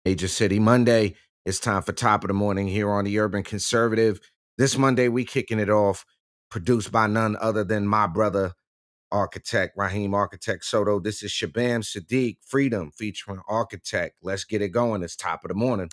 Major City Monday. It's time for Top of the Morning here on the Urban Conservative. This Monday, we kicking it off, produced by none other than my brother, Architect Raheem Architect Soto. This is Shabam Sadiq, Freedom, featuring Architect. Let's get it going. It's Top of the Morning.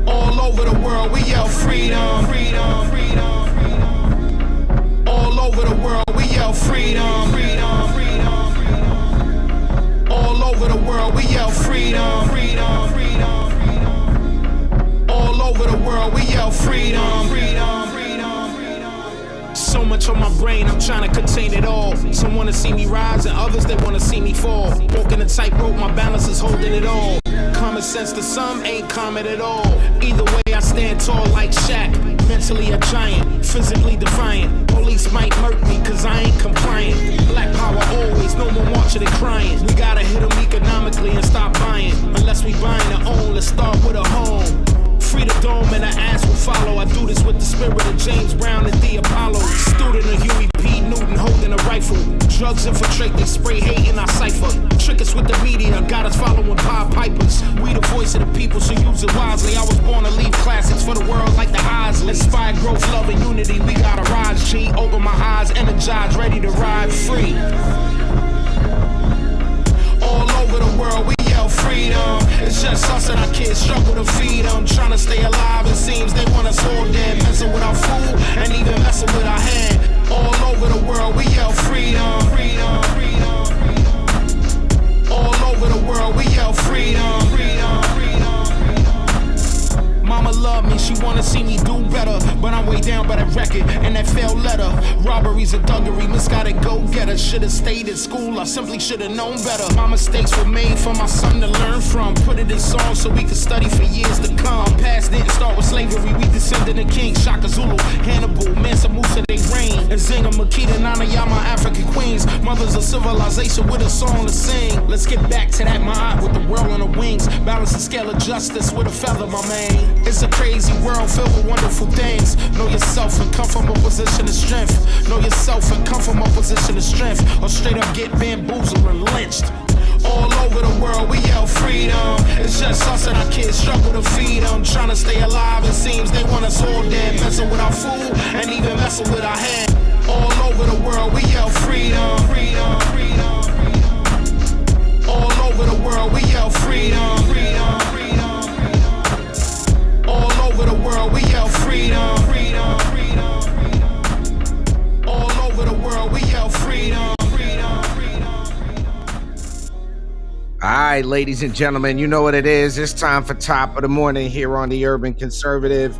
All over the world, we yell freedom, freedom, freedom, freedom. All over the world, we yell freedom, freedom, freedom, freedom. All over the world, we yell freedom, freedom, freedom, freedom. All over the world, we yell freedom, freedom, freedom, freedom. So much on my brain, I'm trying to contain it all. Some wanna see me rise and others they wanna see me fall. Walking a tightrope, my balance is holding it all. Common sense to some ain't common at all. Either way, I stand tall like Shaq. Mentally a giant, physically defiant. Police might murk me cause I ain't compliant. Black power always, no more marching and crying. We gotta hit them economically and stop buying. Unless we buying our own, let's start with a home. Free the dome and the ass will follow. I do this with the spirit of James Brown and the Apollo. Student of Huey P. Newton holding a rifle. Drugs infiltrate, they spray hate in our cipher. Trick us with the media, got us following Pied Pipers. We the voice of the people, so use it wisely. I was born to leave classics for the world like the Isley. Inspire growth, love, and unity, we gotta rise, G. Open my eyes, energized, ready to ride free. All over the world, we yell freedom. It's just us and our kids struggle to feed them. Trying to stay alive, it seems they want us all dead. Messing with our food and even messing with our hand. All over the world, we yell freedom, freedom, freedom, freedom. All over the world, we yell freedom, freedom, freedom, freedom. Mama love me, she wanna see me do better, but I'm way down by that record and that failed letter. Robberies and thuggery, misguided go-getter. Should've stayed in school, I simply should've known better. My mistakes were made for my son to learn from. Put it in songs so we could study for years to come. Past didn't start with slavery, we descended of King Shaka Zulu, Hannibal, Mansa Musa, they reign. Nzinga, Makita, Nana, Yama, African queens. Mothers of civilization with a song to sing. Let's get back to that mind with the world on the wings. Balance the scale of justice with a feather, my man. It's a crazy world filled with wonderful things. Know yourself and come from a position of strength. Know yourself and come from a position of strength. Or straight up get bamboozled and lynched. All over the world, we yell freedom. It's just us and our kids struggle to feed them. Trying to stay alive, it seems they want us all dead. Messing with our food and even messing with our hand. All over the world, we yell freedom, freedom, freedom, freedom. All over the world, we yell freedom, freedom, freedom, freedom. All over the world, we yell freedom, freedom, freedom, freedom. All over the world, we yell freedom, freedom, freedom, freedom. All right, ladies and gentlemen, you know what it is. It's time for Top of the Morning here on the Urban Conservative.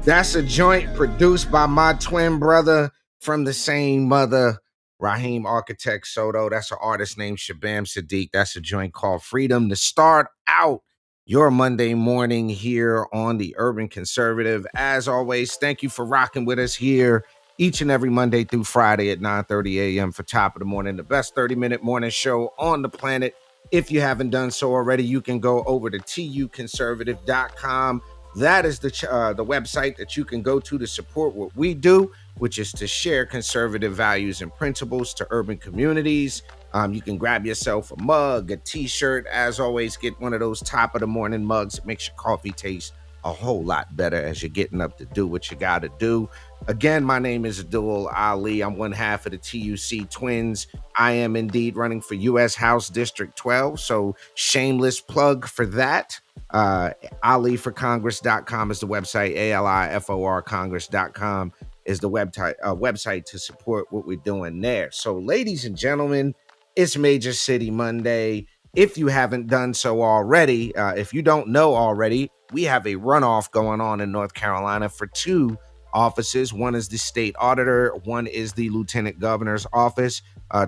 That's a joint produced by my twin brother from the same mother, Raheem Architect Soto. That's an artist named Shabam Sadiq. That's a joint called Freedom to start out your Monday morning here on the Urban Conservative. As always, thank you for rocking with us here each and every Monday through Friday at 9:30 a.m. for Top of the Morning, the best 30-minute morning show on the planet. If you haven't done so already, you can go over to TUCONSERVATIVE.com. That is the website that you can go to support what we do, which is to share conservative values and principles to urban communities. You can grab yourself a mug, a t-shirt. As always, get one of those Top of the Morning mugs. It makes your coffee taste a whole lot better as you're getting up to do what you got to do. Again, my name is Abdul Ali. I'm one half of the TUC twins. I am indeed running for U.S. House District 12, so shameless plug for that. AliForCongress.com is the website. ALIFOR Congress.com is the website to support what we're doing there. So, ladies and gentlemen, it's Major City Monday. If you haven't done so already, if you don't know already, we have a runoff going on in North Carolina for two offices. One is the state auditor. One is the lieutenant governor's office.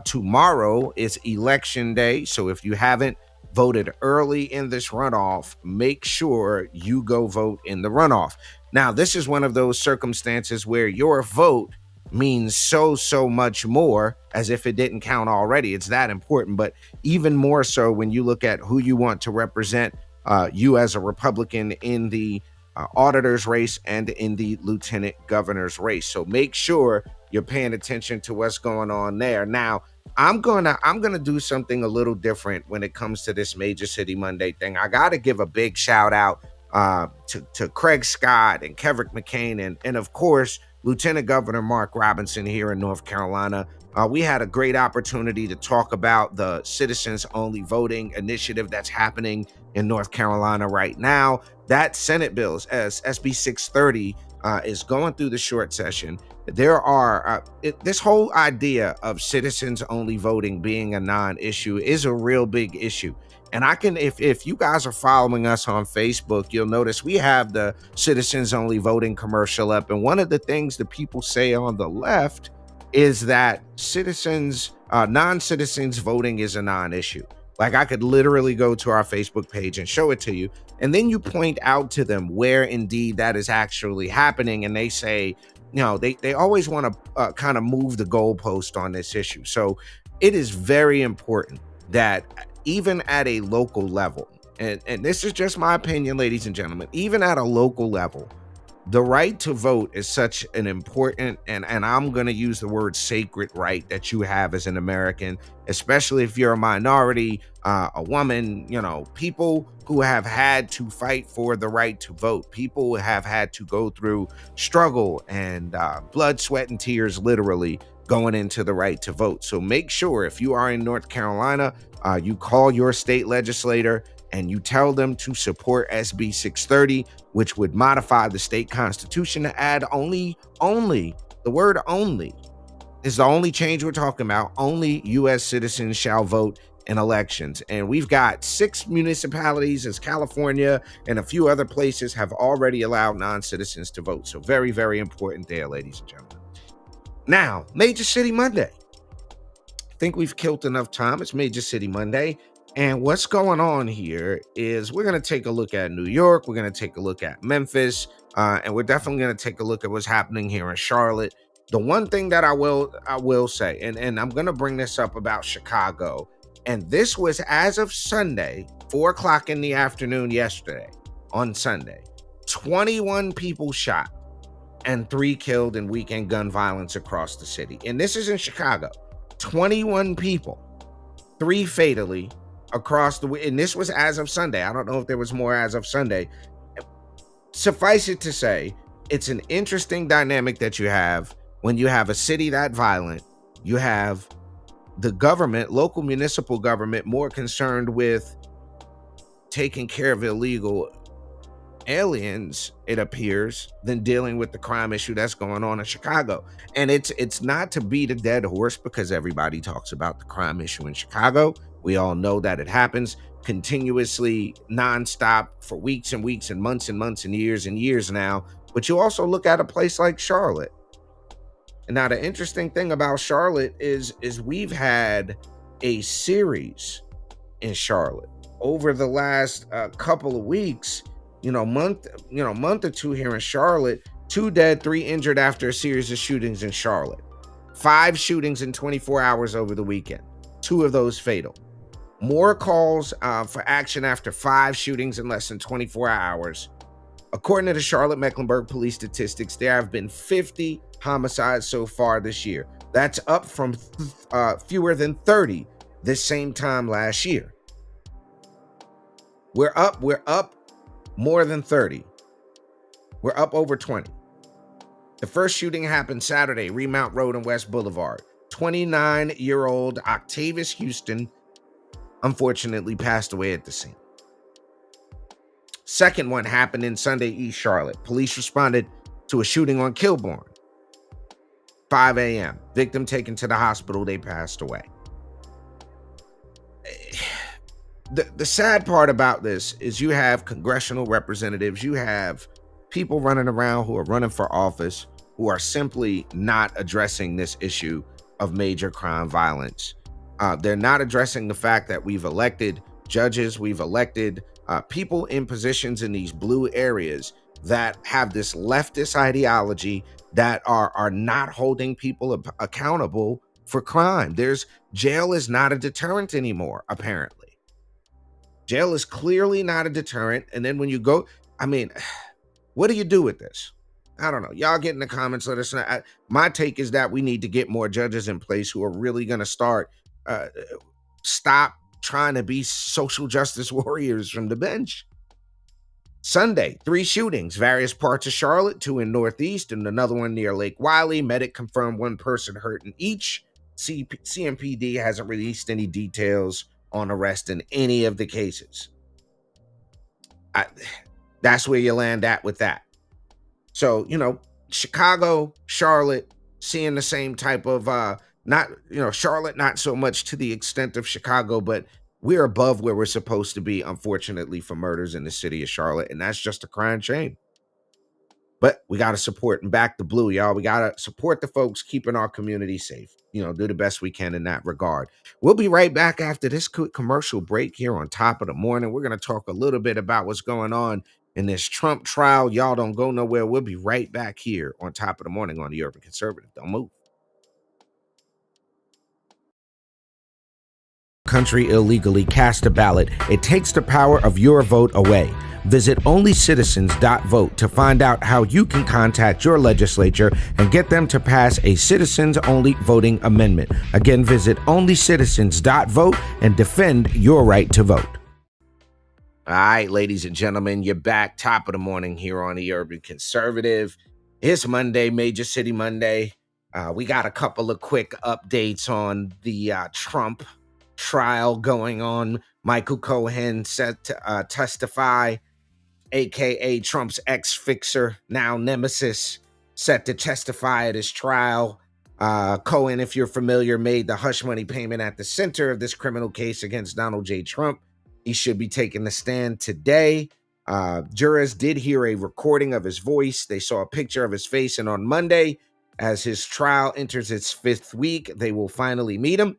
Tomorrow is election day. So if you haven't voted early in this runoff, make sure you go vote in the runoff. Now, this is one of those circumstances where your vote means so much more as if it didn't count already. It's that important, but even more so when you look at who you want to represent you as a Republican in the auditor's race and in the lieutenant governor's race. So make sure you're paying attention to what's going on there. Now, I'm gonna do something a little different when it comes to this Major City Monday thing. I gotta give a big shout out to Craig Scott and Kevrick McCain and of course Lieutenant Governor Mark Robinson here in North Carolina. We had a great opportunity to talk about the citizens only voting initiative that's happening in North Carolina right now. That Senate bill, as SB 630, is going through the short session. There are this whole idea of citizens only voting being a non-issue is a real big issue. And I can, if you guys are following us on Facebook, you'll notice we have the citizens only voting commercial up. And one of the things that people say on the left is that non-citizens voting is a non-issue. Like I could literally go to our Facebook page and show it to you. And then you point out to them where indeed that is actually happening. And they say, they always want to kind of move the goalpost on this issue. So it is very important that even at a local level, and this is just my opinion, ladies and gentlemen, even at a local level, the right to vote is such an important, and I'm going to use the word sacred right that you have as an American, especially if you're a minority, a woman, people who have had to fight for the right to vote, people who have had to go through struggle and blood, sweat, and tears, literally going into the right to vote. So make sure if you are in North Carolina, you call your state legislator and you tell them to support SB 630, which would modify the state constitution to add only, the word only is the only change we're talking about. Only U.S. citizens shall vote in elections. And we've got 6 municipalities, as California and a few other places have already allowed non-citizens to vote. So very, very important there, ladies and gentlemen. Now, Major City Monday. I think we've killed enough time. It's Major City Monday. And what's going on here is we're going to take a look at New York. We're going to take a look at Memphis. And we're definitely going to take a look at what's happening here in Charlotte. The one thing that I will say, and I'm going to bring this up about Chicago. And this was as of Sunday, 4 o'clock in the afternoon yesterday, on Sunday. 21 people shot and 3 killed in weekend gun violence across the city. And this is in Chicago. 21 people, 3 fatally, across the way, and this was as of Sunday. I don't know if there was more as of Sunday. Suffice it to say, it's an interesting dynamic that you have when you have a city that violent. You have the government, local municipal government, more concerned with taking care of illegal aliens, it appears, than dealing with the crime issue that's going on in Chicago. And it's not to beat a dead horse, because everybody talks about the crime issue in Chicago. We all know that it happens continuously, nonstop, for weeks and weeks and months and years now. But you also look at a place like Charlotte. And now the interesting thing about Charlotte is we've had a series in Charlotte over the last couple of weeks, month or two here in Charlotte. 2 dead, 3 injured after a series of shootings in Charlotte. 5 shootings in 24 hours over the weekend. 2 of those fatal. More calls for action after 5 shootings in less than 24 hours. According to the Charlotte Mecklenburg Police statistics, there have been 50 homicides so far this year. That's up from fewer than 30 this same time last year. We're up more than 30. We're up over 20. The first shooting happened Saturday, Remount Road and West Boulevard. 29-year-old Octavius Houston unfortunately passed away at the scene. Second one happened in Sunday, East Charlotte. Police responded to a shooting on Kilbourne. 5 a.m. Victim taken to the hospital. They passed away. The sad part about this is you have congressional representatives, you have people running around who are running for office who are simply not addressing this issue of major crime violence. They're not addressing the fact that we've elected judges, we've elected people in positions in these blue areas that have this leftist ideology that are not holding people accountable for crime. Jail is not a deterrent anymore, apparently. Jail is clearly not a deterrent. And then when you go, what do you do with this? I don't know. Y'all get in the comments. Let us know. My take is that we need to get more judges in place who are really going to stop trying to be social justice warriors from the bench. Sunday, 3 shootings, various parts of Charlotte, 2 in Northeast and another one near Lake Wiley. Medic confirmed 1 person hurt in each. CMPD hasn't released any details on arrest in any of the cases. That's where you land at with that. So, Chicago, Charlotte, seeing the same type of, Charlotte, not so much to the extent of Chicago, but we're above where we're supposed to be, unfortunately, for murders in the city of Charlotte. And that's just a crying shame. But we got to support and back the blue, y'all. We got to support the folks keeping our community safe. Do the best we can in that regard. We'll be right back after this quick commercial break here on Top of the Morning. We're going to talk a little bit about what's going on in this Trump trial. Y'all don't go nowhere. We'll be right back here on Top of the Morning on the Urban Conservative. Don't move. Country illegally cast a ballot. It takes the power of your vote away. Visit onlycitizens.vote to find out how you can contact your legislature and get them to pass a citizens-only voting amendment. Again, visit onlycitizens.vote and defend your right to vote. All right, ladies and gentlemen, you're back. Top of the morning here on the Urban Conservative. It's Monday, Major City Monday. We got a couple of quick updates on the Trump trial going on. Michael Cohen set to testify, aka Trump's ex-fixer, now nemesis, set to testify at his trial. Cohen, if you're familiar, made the hush money payment at the center of this criminal case against Donald J. Trump. He should be taking the stand today. Jurors did hear a recording of his voice. They saw a picture of his face, and on Monday, as his trial enters its 5th week, they will finally meet him.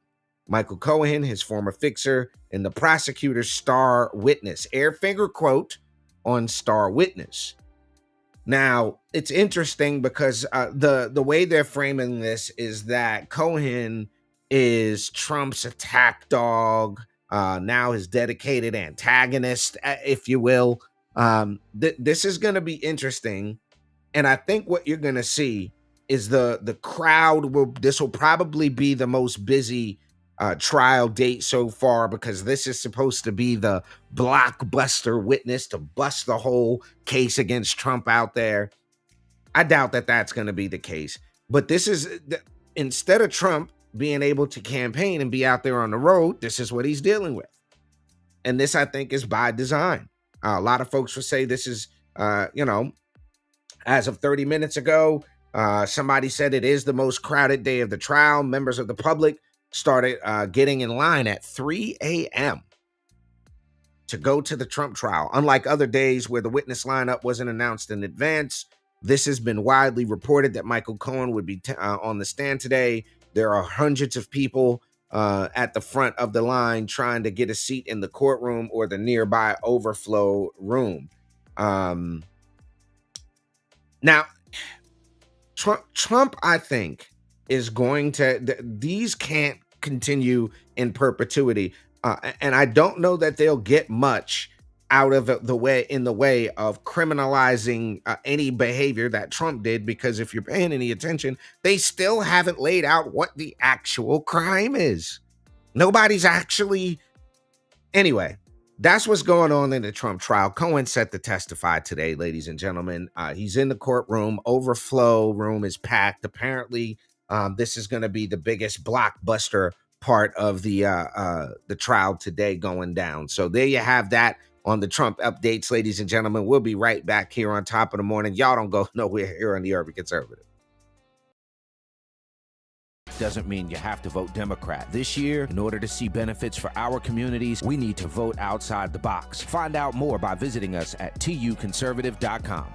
Michael Cohen, his former fixer, and the prosecutor's star witness. Air finger quote on star witness. Now, it's interesting because the way they're framing this is that Cohen is Trump's attack dog, now his dedicated antagonist, if you will. This is going to be interesting. And I think what you're going to see is the crowd this will probably be the most busy trial date so far, because this is supposed to be the blockbuster witness to bust the whole case against Trump out there. I doubt that that's going to be the case. But this is, instead of Trump being able to campaign and be out there on the road, this is what he's dealing with. And this, I think, is by design. A lot of folks will say this is, as of 30 minutes ago, somebody said it is the most crowded day of the trial. Members of the public started getting in line at 3 a.m. to go to the Trump trial. Unlike other days where the witness lineup wasn't announced in advance, this has been widely reported that Michael Cohen would be on the stand today. There are hundreds of people at the front of the line trying to get a seat in the courtroom or the nearby overflow room. Now, Trump, I think, is going to, these can't continue in perpetuity. And I don't know that they'll get much out of the way of criminalizing any behavior that Trump did, because if you're paying any attention, they still haven't laid out what the actual crime is. Nobody's actually. Anyway, that's what's going on in the Trump trial. Cohen set to testify today, ladies and gentlemen. He's in the courtroom. Overflow room is packed. Apparently, this is going to be the biggest blockbuster part of the trial today going down. So there you have that on the Trump updates, ladies and gentlemen. We'll be right back here on Top of the Morning. Y'all don't go nowhere here on the Urban Conservative. Doesn't mean you have to vote Democrat. This year, in order to see benefits for our communities, we need to vote outside the box. Find out more by visiting us at TUConservative.com.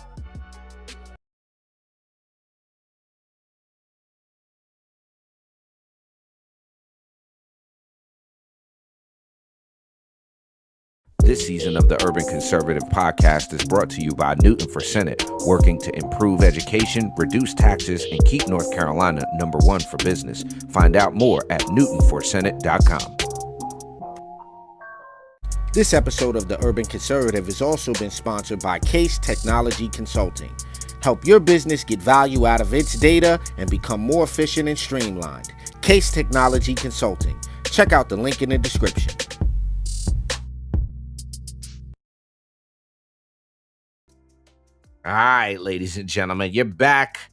This season of the Urban Conservative podcast is brought to you by Newton for Senate, working to improve education, reduce taxes, and keep North Carolina #1 for business. Find out more at newtonforsenate.com. This episode of the Urban Conservative has also been sponsored by Case Technology Consulting, Help your business get value out of its data and become more efficient and streamlined. Case Technology Consulting. Check out the link in the description. All right, ladies and gentlemen, you're back.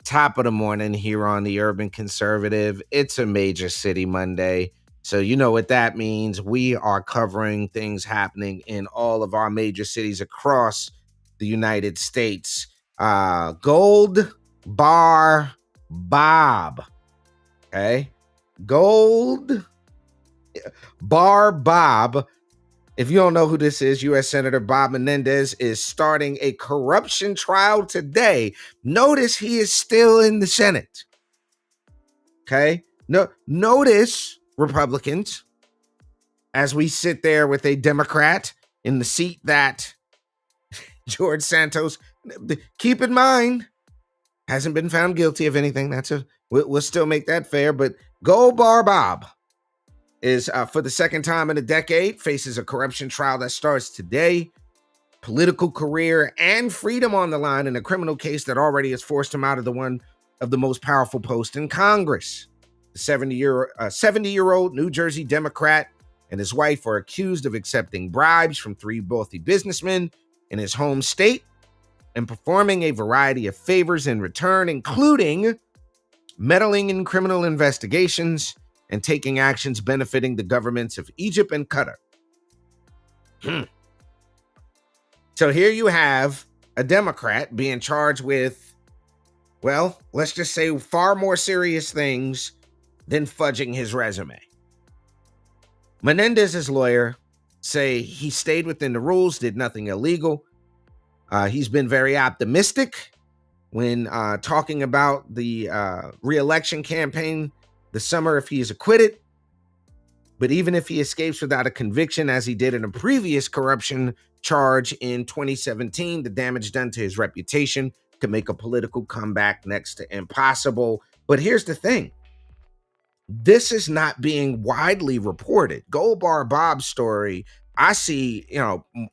Top of the morning here on the Urban Conservative. It's a Major City Monday. So you know what that means. We are covering things happening in all of our major cities across the United States. Gold Bar Bob. Okay. Gold Bar Bob. If you don't know who this is, U.S. Senator Bob Menendez is starting a corruption trial today. Notice he is still in the Senate. Okay? No, notice, Republicans, as we sit there with a Democrat in the seat that George Santos, keep in mind, hasn't been found guilty of anything. We'll still make that fair, but Gold Bar Bob is for the second time in a decade, faces a corruption trial that starts today. Political career and freedom on the line in a criminal case that already has forced him out of one of the most powerful posts in Congress. The 70-year-old New Jersey Democrat and his wife are accused of accepting bribes from three wealthy businessmen in his home state and performing a variety of favors in return, including meddling in criminal investigations and taking actions benefiting the governments of Egypt and Qatar. So here you have a Democrat being charged with, well, let's just say far more serious things than fudging his resume. Menendez's lawyer say he stayed within the rules, did nothing illegal. He's been very optimistic when talking about the re-election campaign this summer if he is acquitted. But even if he escapes without a conviction, as he did in a previous corruption charge in 2017, the damage done to his reputation could make a political comeback next to impossible. But here's the thing. This is not being widely reported. Gold Bar Bob's story, I see,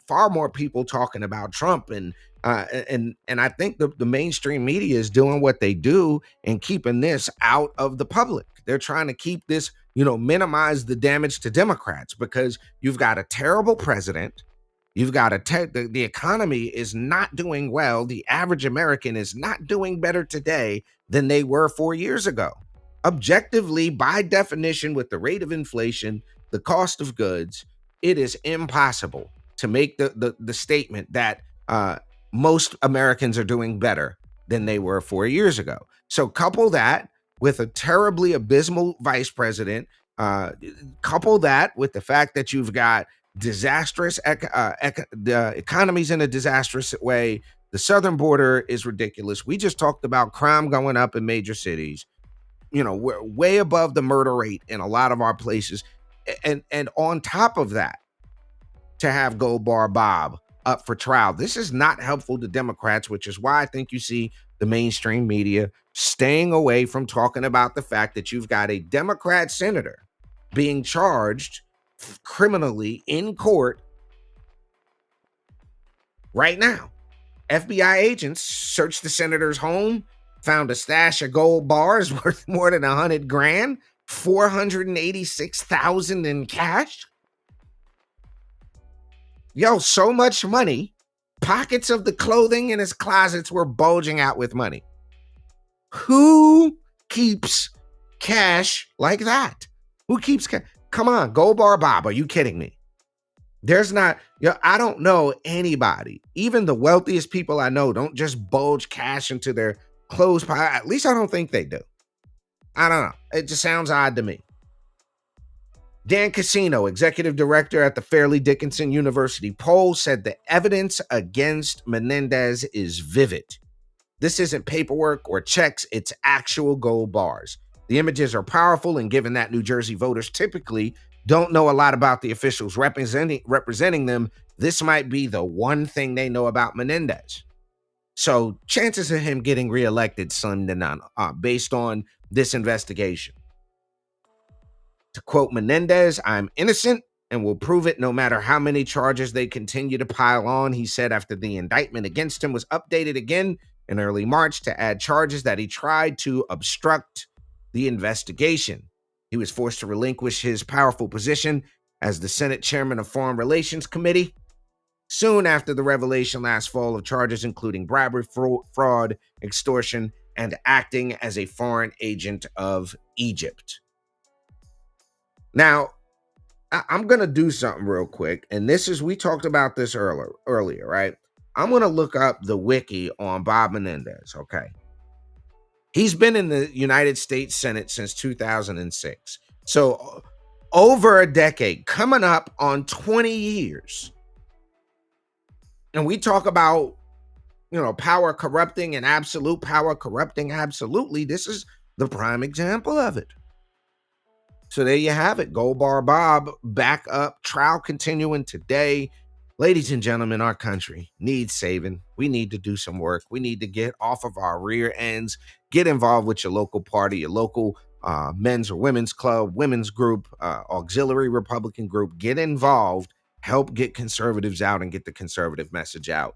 far more people talking about Trump, and I think the mainstream media is doing what they do and keeping this out of the public. They're trying to keep this, minimize the damage to Democrats, because you've got a terrible president. You've got the economy is not doing well. The average American is not doing better today than they were 4 years ago. Objectively, by definition, with the rate of inflation, the cost of goods, it is impossible to make the statement that most Americans are doing better than they were 4 years ago. So couple that with a terribly abysmal vice president, couple that with the fact that you've got disastrous, the economy's in a disastrous way. The southern border is ridiculous. We just talked about crime going up in major cities. We're way above the murder rate in a lot of our places. And on top of that, to have Gold Bar Bob up for trial, this is not helpful to Democrats, which is why I think you see the mainstream media staying away from talking about the fact that you've got a Democrat senator being charged criminally in court right now. FBI agents searched the senator's home, found a stash of gold bars worth more than $100,000, $486,000 in cash. So much money. Pockets of the clothing in his closets were bulging out with money. Who keeps cash like that? Who keeps cash? Come on, Gold Bar Bob, are you kidding me? There's not, I don't know anybody, even the wealthiest people I know, don't just bulge cash into their clothes. At least I don't think they do. I don't know. It just sounds odd to me. Dan Cassino, executive director at the Fairleigh Dickinson University poll, said the evidence against Menendez is vivid. This isn't paperwork or checks, it's actual gold bars. The images are powerful, and given that New Jersey voters typically don't know a lot about the officials representing them, this might be the one thing they know about Menendez. So chances of him getting reelected, slim to none, based on this investigation. To quote Menendez, "I'm innocent and will prove it no matter how many charges they continue to pile on," he said after the indictment against him was updated again in early March to add charges that he tried to obstruct the investigation. He was forced to relinquish his powerful position as the Senate chairman of Foreign Relations Committee soon after the revelation last fall of charges including bribery, fraud, extortion, and acting as a foreign agent of Egypt. Now, I'm going to do something real quick, and this is, we talked about this earlier, right? I'm going to look up the wiki on Bob Menendez, okay? He's been in the United States Senate since 2006. So over a decade, coming up on 20 years. And we talk about, power corrupting and absolute power corrupting absolutely. This is the prime example of it. So there you have it. Gold Bar Bob back up. Trial continuing today. Ladies and gentlemen, our country needs saving. We need to do some work. We need to get off of our rear ends. Get involved with your local party, your local men's or women's club, women's group, auxiliary Republican group. Get involved. Help get conservatives out and get the conservative message out.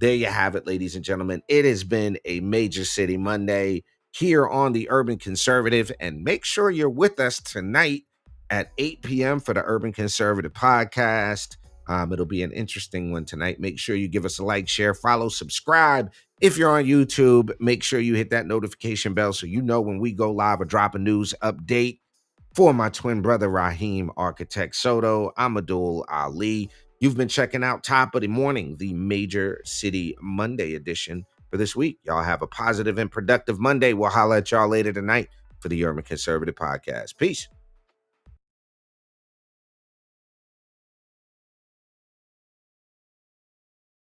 There you have it, ladies and gentlemen. It has been a Major City Monday here on the Urban Conservative, and make sure you're with us tonight at 8 p.m. for the Urban Conservative podcast. It'll be an interesting one tonight. Make sure you give us a like, share, follow, subscribe. If you're on YouTube, make sure you hit that notification bell so you know when we go live or drop a news update. For my twin brother, Raheem Architect Soto, I'm Abdul Ali. You've been checking out Top of the Morning, the Major City Monday edition for this week. Y'all have a positive and productive Monday. We'll holler at y'all later tonight for the Urban Conservative Podcast. Peace.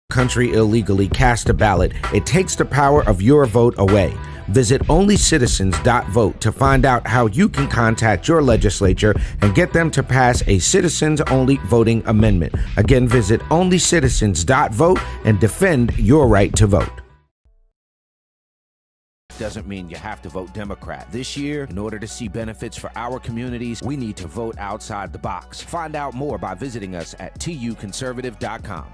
Country illegally cast a ballot. It takes the power of your vote away. Visit onlycitizens.vote to find out how you can contact your legislature and get them to pass a citizens-only voting amendment. Again, visit onlycitizens.vote and defend your right to vote. Doesn't mean you have to vote Democrat. This year, in order to see benefits for our communities, we need to vote outside the box. Find out more by visiting us at TUConservative.com.